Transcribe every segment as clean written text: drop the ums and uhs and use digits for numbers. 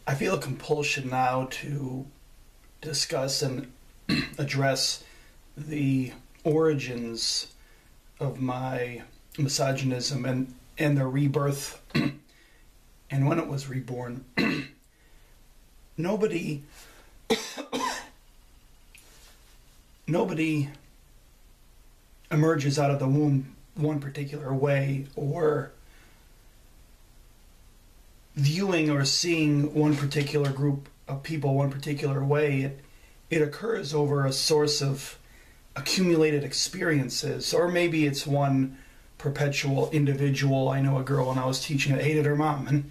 I feel a compulsion now to discuss and address the origins of my misogynism and the rebirth and when it was reborn. Nobody emerges out of the womb one particular way, or viewing or seeing one particular group of people one particular way. It occurs over a source of accumulated experiences, or maybe it's one perpetual individual. I know a girl when I was teaching that hated her mom,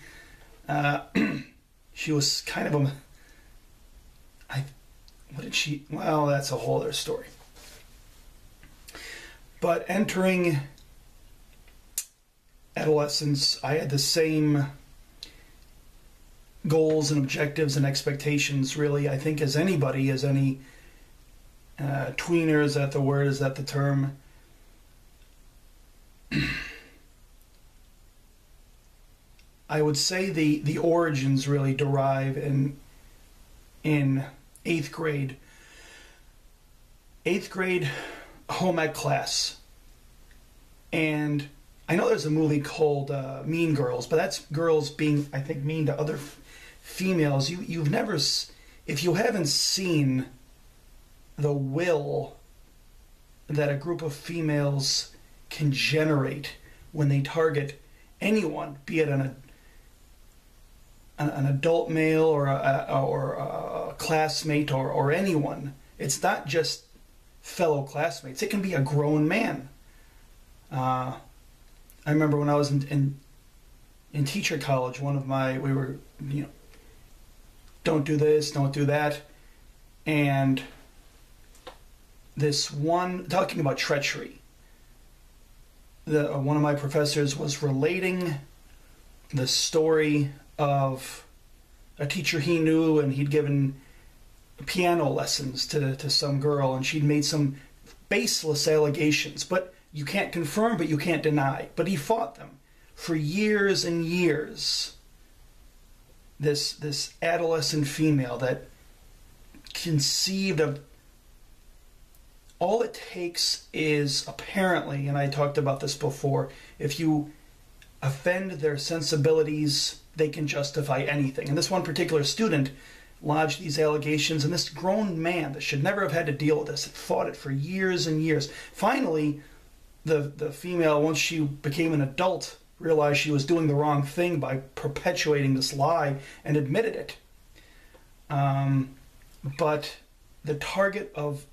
and she was kind of well, that's a whole other story. But entering adolescence, I had the same goals and objectives and expectations, really, I think, as anybody, as any tweener. Is that the word? Is that the term? I would say the origins really derive in 8th grade. 8th grade home ec class. And I know there's a movie called Mean Girls, but that's girls being, I think, mean to other females. You've never, if you haven't seen the will that a group of females can generate when they target anyone, be it an adult male or a classmate or anyone. It's not just fellow classmates. It can be a grown man. I remember when I was in teacher college, we were, don't do this, don't do that. And this one, talking about treachery, one of my professors was relating the story of a teacher he knew, and he'd given piano lessons to some girl, and she'd made some baseless allegations, but you can't confirm, but you can't deny. But he fought them for years and years. This adolescent female that conceived of, all it takes is, apparently, and I talked about this before, if you offend their sensibilities, they can justify anything. And this one particular student lodged these allegations, and this grown man that should never have had to deal with this had fought it for years and years. Finally, the female, once she became an adult, realized she was doing the wrong thing by perpetuating this lie and admitted it. But the target of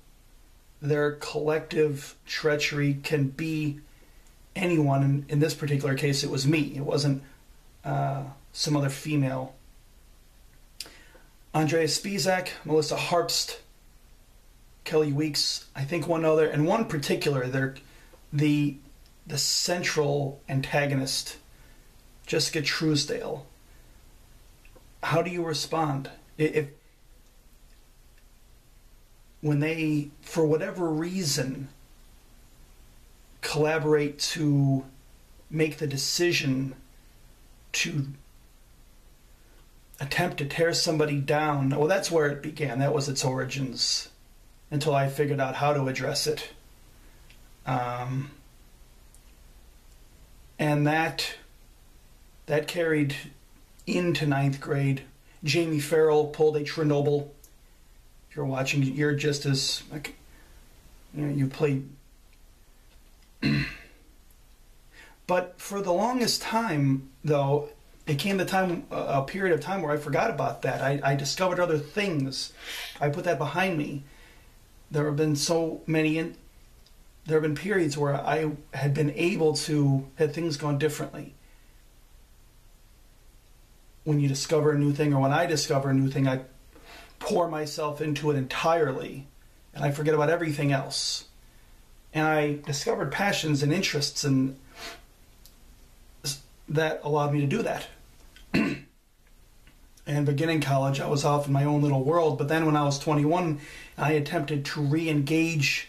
their collective treachery can be anyone. In this particular case, it was me. It wasn't some other female. Andrea Spizak, Melissa Harpst, Kelly Weeks, I think one other, and one particular, the central antagonist, Jessica Truesdale. How do you respond when they, for whatever reason, collaborate to make the decision to attempt to tear somebody down? Well, that's where it began. That was its origins, until I figured out how to address it. And that carried into 9th grade. Jamie Farrell pulled a Chernobyl. If you're watching, you're just as, you played. But for the longest time, though, it came a period of time where I forgot about that. I discovered other things. I put that behind me. There have been so many, there have been periods where I had been able to, had things gone differently. When you discover a new thing, or when I discover a new thing, I pour myself into it entirely, and I forget about everything else. And I discovered passions and interests, and that allowed me to do that. And beginning college, I was off in my own little world. But then when I was 21, I attempted to re-engage,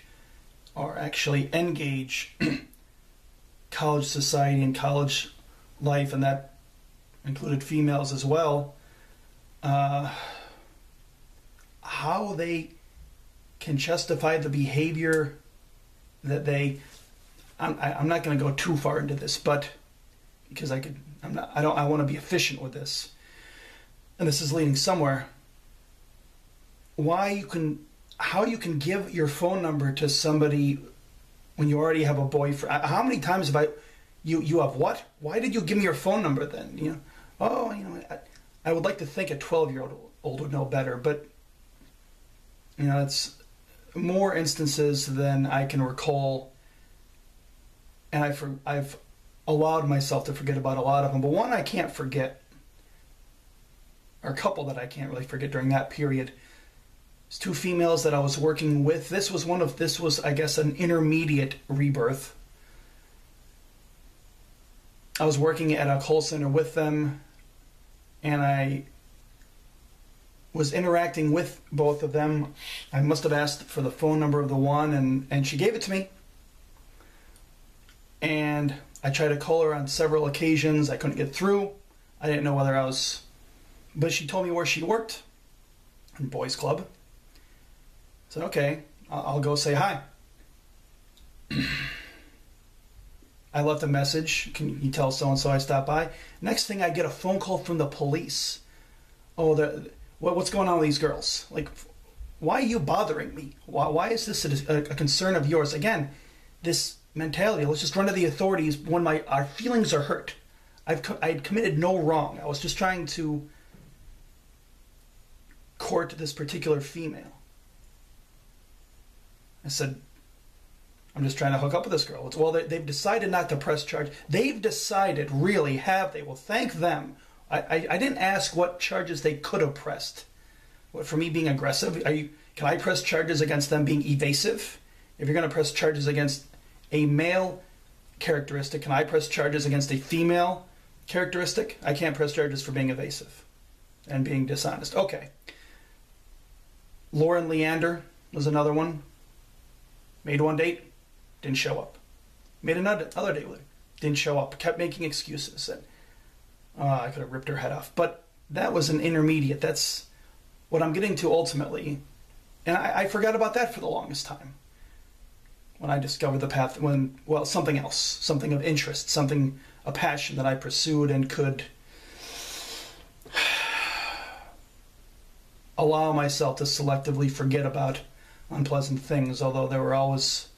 or actually engage, college society and college life, and that included females as well. how they can justify the behavior that they. I'm not going to go too far into this, but because I want to be efficient with this, and this is leading somewhere. How you can give your phone number to somebody when you already have a boyfriend? How many times have you have what? Why did you give me your phone number then? I would like to think a 12-year-old would know better, but it's more instances than I can recall, and I've allowed myself to forget about a lot of them. But one I can't forget, or a couple that I can't really forget during that period. It's two females that I was working with. This was, I guess, an intermediate rebirth. I was working at a call center with them, and I was interacting with both of them. I must have asked for the phone number of the one, and she gave it to me. And I tried to call her on several occasions. I couldn't get through. I didn't know whether I was... But she told me where she worked, in Boys Club. I said, okay, I'll go say hi. I left a message. Can you tell so-and-so I stopped by? Next thing, I get a phone call from the police. Oh, what's going on with these girls? Like, why are you bothering me? Why is this a concern of yours? Again, this mentality, let's just run to the authorities when our feelings are hurt. I'd committed no wrong. I was just trying to court this particular female. I said, I'm just trying to hook up with this girl. Well, they've decided not to press charge. They've decided, really, have they? Well, thank them. I didn't ask what charges they could have pressed. What, for me being aggressive? Can I press charges against them being evasive? If you're going to press charges against a male characteristic, can I press charges against a female characteristic? I can't press charges for being evasive and being dishonest. Okay. Lauren Leander was another one. Made one date, didn't show up. Made another date with her, didn't show up. Kept making excuses. And, I could have ripped her head off. But that was an intermediate. That's what I'm getting to ultimately. And I forgot about that for the longest time. When I discovered the path, something else, something of interest, a passion that I pursued and could allow myself to selectively forget about unpleasant things, although there were always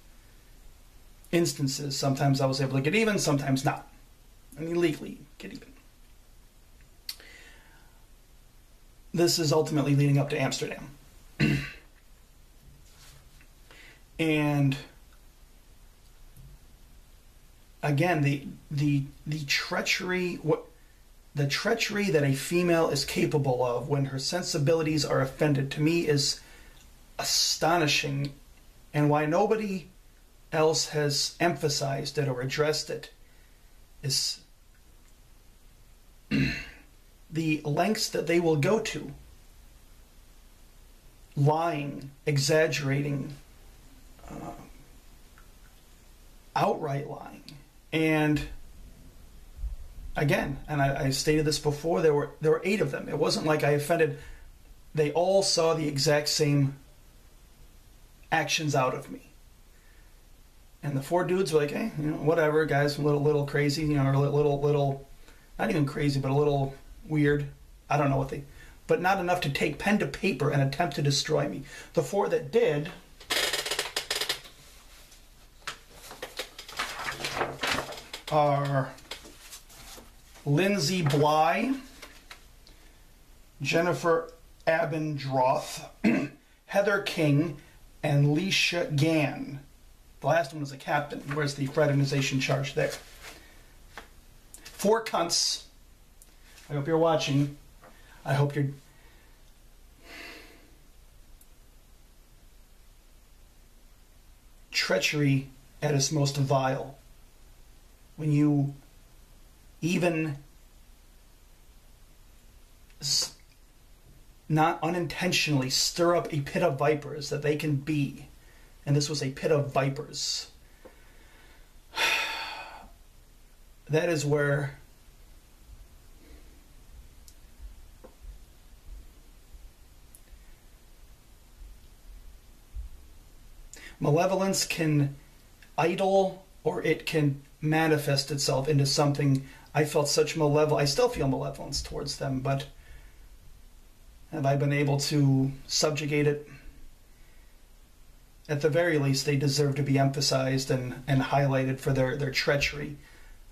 instances. Sometimes I was able to get even, sometimes not. I mean, legally get even. This is ultimately leading up to Amsterdam. And again, the treachery, the treachery that a female is capable of when her sensibilities are offended, to me is astonishing, and why nobody else has emphasized it or addressed it is the lengths that they will go to. Lying, exaggerating, outright lying. And again, and I stated this before, there were 8 of them. It wasn't like I offended. They all saw the exact same actions out of me. And the 4 dudes were like, hey, whatever, guys, a little crazy, or a little, not even crazy, but a little weird. I don't know but not enough to take pen to paper and attempt to destroy me. The 4 that did are Lindsay Bly, Jennifer Abendroth, Heather King, and Leisha Gann. The last one was a captain. Where's the fraternization charge there? 4 cunts. I hope you're watching. I hope you're... Treachery at its most vile. When you even not unintentionally stir up a pit of vipers that they can be. And this was a pit of vipers. That is where Malevolence can idle, or it can manifest itself into something. I felt such I still feel malevolence towards them, but have I been able to subjugate it? At the very least, they deserve to be emphasized and highlighted for their treachery.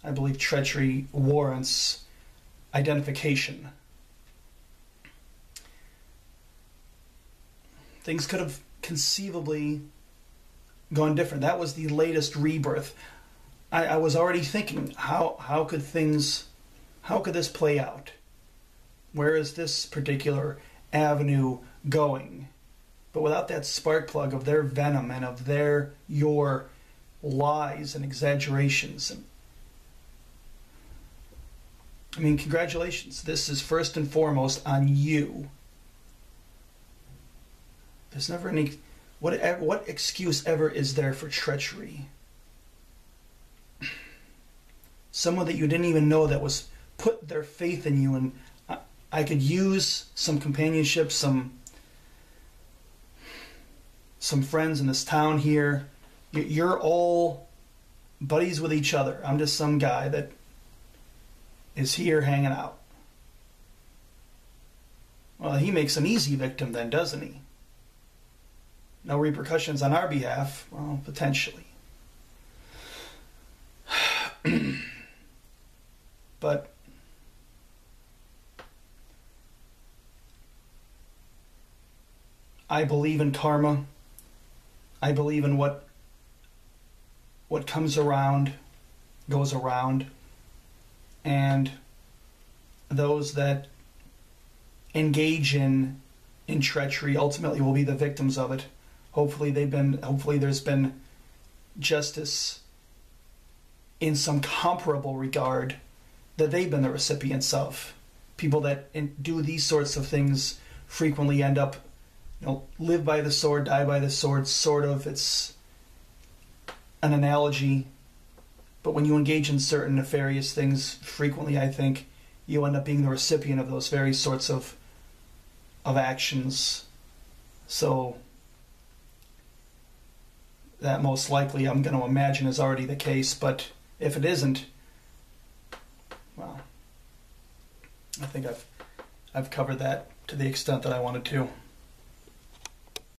I believe treachery warrants identification. Things could have conceivably gone different. That was the latest Rebirth. I was already thinking, how could this play out? Where is this particular avenue going? But without that spark plug of their venom and of your lies and exaggerations. I mean, congratulations. This is first and foremost on you. There's never any... What excuse ever is there for treachery? Someone that you didn't even know that was put their faith in you, and I could use some companionship, some friends in this town here. You're all buddies with each other. I'm just some guy that is here hanging out. Well, he makes an easy victim then, doesn't he? No repercussions on our behalf. Well, potentially. But I believe in karma. I believe in what comes around goes around, and those that engage in treachery ultimately will be the victims of it. Hopefully there's been justice in some comparable regard that they've been the recipients of. People that do these sorts of things frequently end up, live by the sword, die by the sword, sort of. It's an analogy. But when you engage in certain nefarious things frequently, I think you end up being the recipient of those very sorts of actions. So that most likely, I'm going to imagine, is already the case. But if it isn't, well, I think I've covered that to the extent that I wanted to.